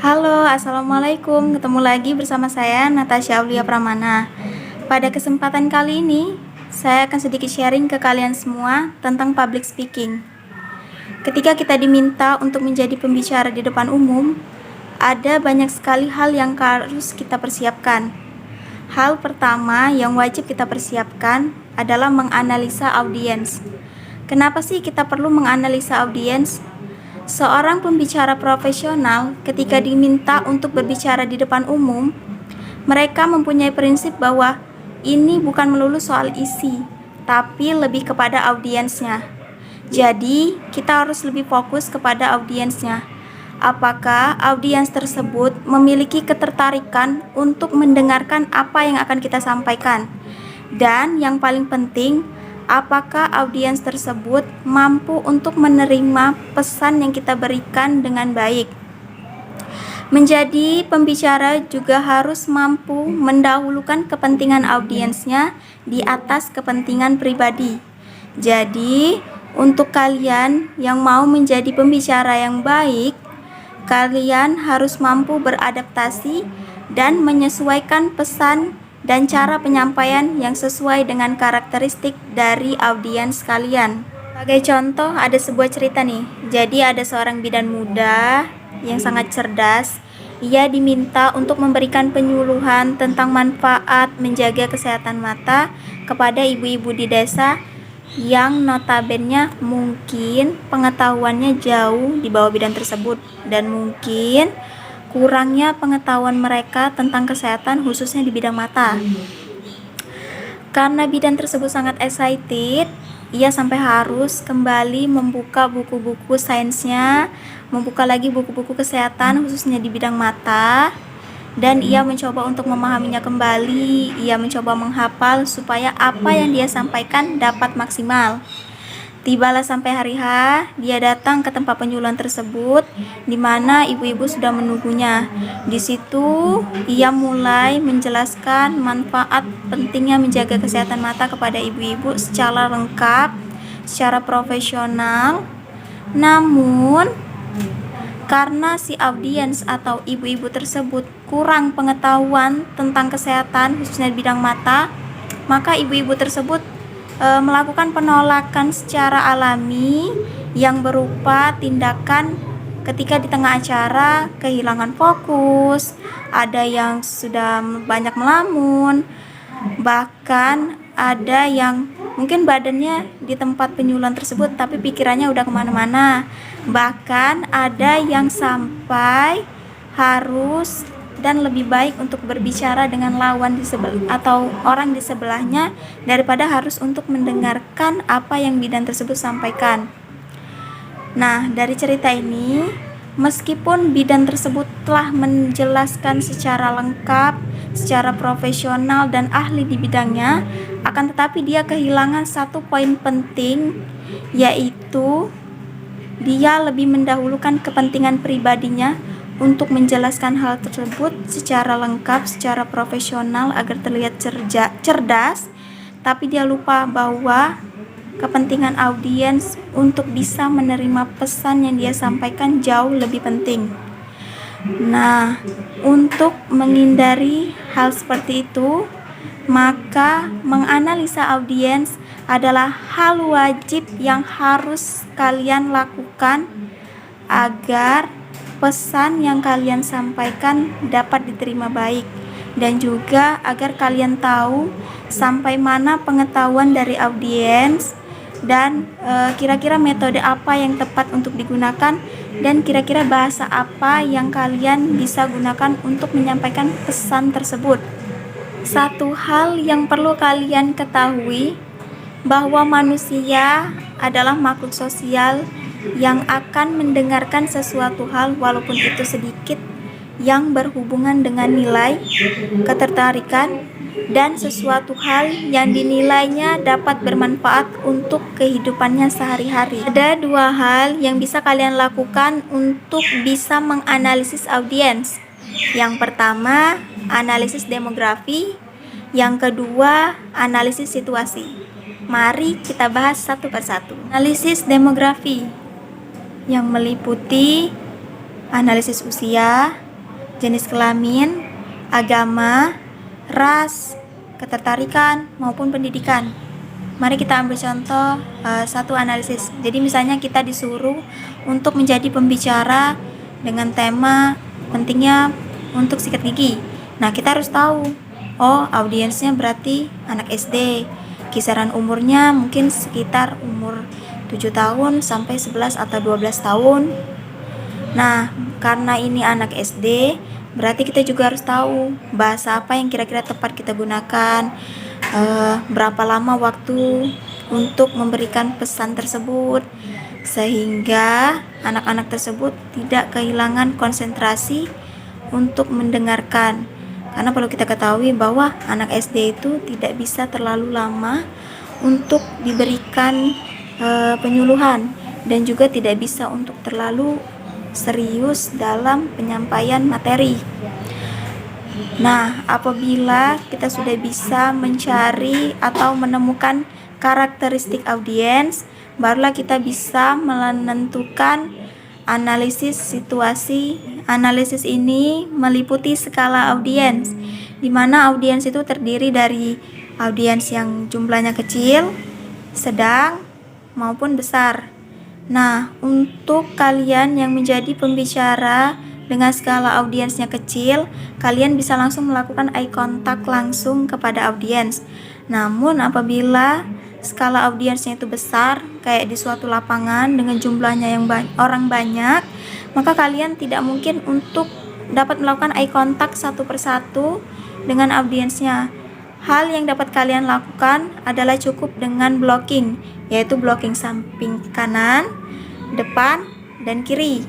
Halo, assalamualaikum. Ketemu lagi bersama saya, Natasha Aulia Pramana. Pada kesempatan kali ini, saya akan sedikit sharing ke kalian semua tentang public speaking. Ketika kita diminta untuk menjadi pembicara di depan umum, ada banyak sekali hal yang harus kita persiapkan. Hal pertama yang wajib kita persiapkan adalah menganalisa audiens. Kenapa sih kita perlu menganalisa audiens? Seorang pembicara profesional ketika diminta untuk berbicara di depan umum, mereka mempunyai prinsip bahwa ini bukan melulu soal isi, tapi lebih kepada audiensnya. Jadi, kita harus lebih fokus kepada audiensnya. Apakah audiens tersebut memiliki ketertarikan untuk mendengarkan apa yang akan kita sampaikan? Dan yang paling penting, apakah audiens tersebut mampu untuk menerima pesan yang kita berikan dengan baik? Menjadi pembicara juga harus mampu mendahulukan kepentingan audiensnya di atas kepentingan pribadi. Jadi, untuk kalian yang mau menjadi pembicara yang baik, kalian harus mampu beradaptasi dan menyesuaikan pesan dan cara penyampaian yang sesuai dengan karakteristik dari audiens kalian. Sebagai contoh, ada sebuah cerita nih. Jadi ada seorang bidan muda yang sangat cerdas. Ia diminta untuk memberikan penyuluhan tentang manfaat menjaga kesehatan mata kepada ibu-ibu di desa yang notabene mungkin pengetahuannya jauh di bawah bidan tersebut, dan mungkin kurangnya pengetahuan mereka tentang kesehatan khususnya di bidang mata. Karena bidan tersebut sangat excited, ia sampai harus kembali membuka buku-buku sainsnya, membuka lagi buku-buku kesehatan khususnya di bidang mata, dan ia mencoba untuk memahaminya kembali. Ia mencoba menghafal supaya apa yang dia sampaikan dapat maksimal. Tibalah sampai hari H, dia datang ke tempat penyuluhan tersebut, di mana ibu-ibu sudah menunggunya. Di situ ia mulai menjelaskan manfaat pentingnya menjaga kesehatan mata kepada ibu-ibu secara lengkap, secara profesional. Namun karena si audiens atau ibu-ibu tersebut kurang pengetahuan tentang kesehatan khususnya di bidang mata, maka ibu-ibu tersebut melakukan penolakan secara alami yang berupa tindakan ketika di tengah acara kehilangan fokus, ada yang sudah banyak melamun, bahkan ada yang mungkin badannya di tempat penyuluhan tersebut tapi pikirannya udah kemana-mana. Bahkan ada yang sampai harus dan lebih baik untuk berbicara dengan lawan di sebelah atau orang di sebelahnya daripada harus untuk mendengarkan apa yang bidan tersebut sampaikan. Nah, dari cerita ini, meskipun bidan tersebut telah menjelaskan secara lengkap, secara profesional dan ahli di bidangnya, akan tetapi dia kehilangan satu poin penting, yaitu dia lebih mendahulukan kepentingan pribadinya untuk menjelaskan hal tersebut secara lengkap, secara profesional agar terlihat cerdas, tapi dia lupa bahwa kepentingan audiens untuk bisa menerima pesan yang dia sampaikan jauh lebih penting. Nah, untuk menghindari hal seperti itu, maka menganalisa audiens adalah hal wajib yang harus kalian lakukan agar pesan yang kalian sampaikan dapat diterima baik, dan juga agar kalian tahu sampai mana pengetahuan dari audiens dan kira-kira metode apa yang tepat untuk digunakan, dan kira-kira bahasa apa yang kalian bisa gunakan untuk menyampaikan pesan tersebut. Satu hal yang perlu kalian ketahui bahwa manusia adalah makhluk sosial yang akan mendengarkan sesuatu hal walaupun itu sedikit yang berhubungan dengan nilai, ketertarikan, dan sesuatu hal yang dinilainya dapat bermanfaat untuk kehidupannya sehari-hari. Ada dua hal yang bisa kalian lakukan untuk bisa menganalisis audiens. Yang pertama, analisis demografi. Yang kedua, analisis situasi. Mari kita bahas satu persatu. Analisis demografi yang meliputi analisis usia, jenis kelamin, agama, ras, ketertarikan, maupun pendidikan. Mari kita ambil contoh satu analisis. Jadi misalnya kita disuruh untuk menjadi pembicara dengan tema pentingnya untuk sikat gigi. Nah, kita harus tahu, oh audiensnya berarti anak SD. Kisaran umurnya mungkin sekitar umur 7 tahun sampai 11 atau 12 tahun. Nah, karena ini anak SD, berarti kita juga harus tahu bahasa apa yang kira-kira tepat kita gunakan, berapa lama waktu untuk memberikan pesan tersebut, sehingga anak-anak tersebut tidak kehilangan konsentrasi untuk mendengarkan. Karena perlu kita ketahui bahwa anak SD itu tidak bisa terlalu lama untuk diberikan penyuluhan, dan juga tidak bisa untuk terlalu serius dalam penyampaian materi. Nah, apabila kita sudah bisa mencari atau menemukan karakteristik audiens, barulah kita bisa menentukan analisis situasi. Analisis ini meliputi skala audiens, di mana audiens itu terdiri dari audiens yang jumlahnya kecil, sedang, maupun besar. Nah, untuk kalian yang menjadi pembicara dengan skala audiensnya kecil, kalian bisa langsung melakukan eye contact langsung kepada audiens. Namun apabila skala audiensnya itu besar, kayak di suatu lapangan dengan jumlahnya yang orang banyak, maka kalian tidak mungkin untuk dapat melakukan eye contact satu persatu dengan audiensnya. Hal yang dapat kalian lakukan adalah cukup dengan blocking, yaitu blocking samping kanan, depan, dan kiri.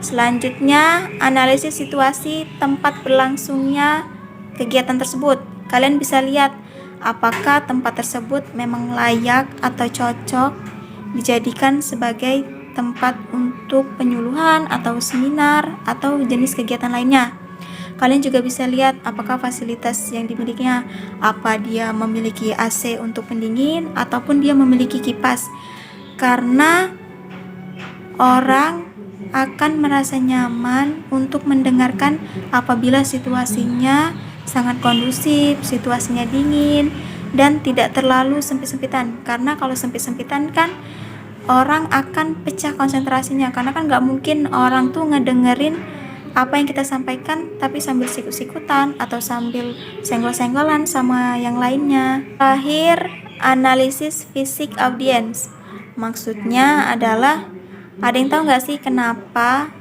Selanjutnya, analisis situasi tempat berlangsungnya kegiatan tersebut. Kalian bisa lihat apakah tempat tersebut memang layak atau cocok dijadikan sebagai tempat untuk penyuluhan atau seminar atau jenis kegiatan lainnya. Kalian juga bisa lihat apakah fasilitas yang dimilikinya, apa dia memiliki AC untuk pendingin ataupun dia memiliki kipas. Karena orang akan merasa nyaman untuk mendengarkan apabila situasinya sangat kondusif, situasinya dingin, dan tidak terlalu sempit-sempitan. Karena kalau sempit-sempitan kan orang akan pecah konsentrasinya, karena kan nggak mungkin orang tuh ngedengerin apa yang kita sampaikan tapi sambil sikut-sikutan atau sambil senggol-senggolan sama yang lainnya. Terakhir, analisis fisik audiens. Maksudnya adalah, ada yang tahu nggak sih kenapa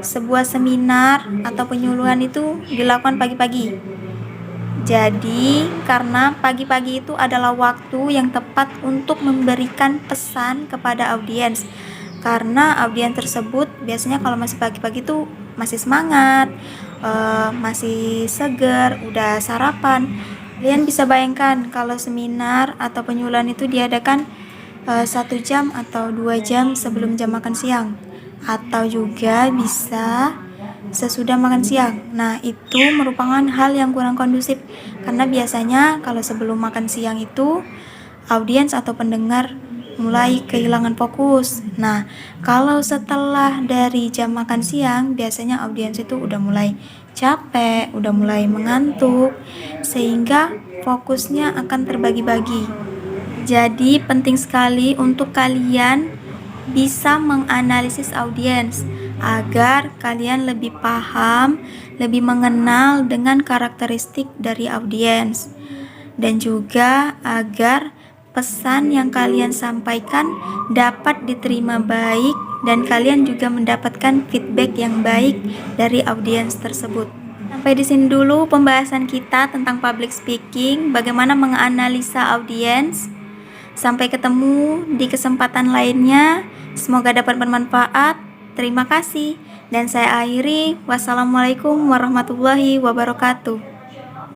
sebuah seminar atau penyuluhan itu dilakukan pagi-pagi? Jadi, karena pagi-pagi itu adalah waktu yang tepat untuk memberikan pesan kepada audiens. Karena audiens tersebut biasanya kalau masih pagi-pagi itu masih semangat, masih seger, udah sarapan. Kalian bisa bayangkan kalau seminar atau penyuluhan itu diadakan 1 jam atau 2 jam sebelum jam makan siang, atau juga bisa sesudah makan siang. Nah, itu merupakan hal yang kurang kondusif, karena biasanya kalau sebelum makan siang itu audiens atau pendengar mulai kehilangan fokus. Nah, kalau setelah dari jam makan siang, biasanya audiens itu udah mulai capek, udah mulai mengantuk, sehingga fokusnya akan terbagi-bagi. Jadi penting sekali untuk kalian bisa menganalisis audiens agar kalian lebih paham, lebih mengenal dengan karakteristik dari audiens, dan juga agar pesan yang kalian sampaikan dapat diterima baik dan kalian juga mendapatkan feedback yang baik dari audiens tersebut. Sampai di sini dulu pembahasan kita tentang public speaking, bagaimana menganalisa audiens. Sampai ketemu di kesempatan lainnya. Semoga dapat bermanfaat. Terima kasih. Dan saya akhiri. Wassalamualaikum warahmatullahi wabarakatuh.